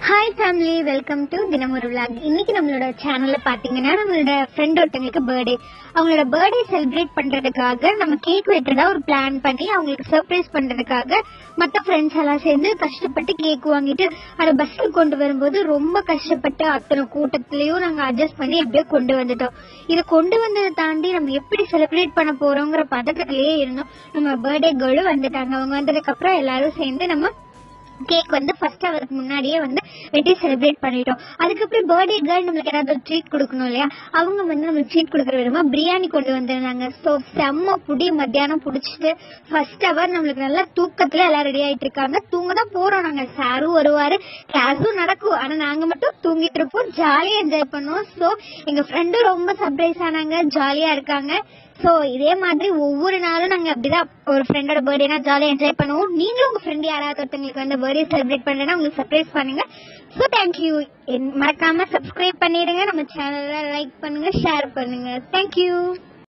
Hi family, welcome to தினம் ஒரு vlog. இன்னைக்கு நம்மளோட சேனல்ல பாத்தீங்கன்னா நம்மளோட ஃப்ரெண்ட் ஒருத்தங்களுக்கு பர்த்டே. அவங்களோட பர்த்டே செலிப்ரேட் பண்றதுக்காக நம்ம கேக் வெட்டுறதா ஒரு பிளான் பண்ணி அவங்களுக்கு சர்ப்ரைஸ் பண்றதுக்காக மற்ற ஃப்ரெண்ட்ஸ் எல்லாம் சேர்ந்து கஷ்டப்பட்டு கேக் வாங்கிட்டு அதை பஸ்ல கொண்டு வரும்போது ரொம்ப கஷ்டப்பட்டு அத்தனை கூட்டத்திலயும் நாங்க அட்ஜஸ்ட் பண்ணி எப்படியோ கொண்டு வந்துட்டோம். இதை கொண்டு வந்ததை தாண்டி நம்ம எப்படி செலிப்ரேட் பண்ண போறோங்கிற பதட்டத்திலேயே இருந்தோம். நம்ம பர்த்டே கேர்ளும் வந்துட்டாங்க. அவங்க வந்ததுக்கு அப்புறம் எல்லாரும் சேர்ந்து நம்ம கேக் ஃபர்ஸ்ட் அவருக்கு முன்னாடியே வெட்டி செலிப்ரேட் பண்ணிட்டோம். அதுக்கப்புறம் பர்த்டே கேர்ள் நம்மளுக்கு ஏதாவது ட்ரீட் கொடுக்கணும் இல்லையா, அவங்க நம்மளுக்கு ட்ரீட் கொடுக்குற விதமா பிரியாணி கொண்டு வந்திருந்தாங்க. ஸோ செம்ம புடி மத்தியானம் பிடிச்சிட்டு ஃபர்ஸ்ட் அவர் நம்மளுக்கு நல்லா தூக்கத்துல எல்லாம் ரெடி ஆயிட்டு இருக்காங்க. தூங்க தான் போறோம். நாங்க சாரும் வருவாரு, கிளாஸும் நடக்கும், ஆனா நாங்க மட்டும் தூங்கிட்டு இருப்போம். ஜாலியா என்ஜாய் பண்ணுவோம். ஸோ எங்க ஃப்ரெண்டும் ரொம்ப சர்ப்ரைஸ் ஆனாங்க, ஜாலியா இருக்காங்க. ஸோ இதே மாதிரி ஒவ்வொரு நாளும் நாங்க அப்படிதான் ஒரு ஃப்ரெண்டோட பர்த்டேனா ஜாலியா என்ஜாய் பண்ணுவோம். நீங்களும் உங்க ஃப்ரெண்ட் யாராவது ஒருத்தங்களுக்கு பர்த்டே செலிப்ரேட் பண்ணுறேன்னா உங்களுக்கு சர்ப்ரைஸ் பண்ணுங்க. So thank you. மறக்காம சப்ஸ்கிரைப் பண்ணிடுங்க, நம்ம சேனல்ல லைக் பண்ணுங்க, ஷேர் பண்ணுங்க. தேங்க்யூ.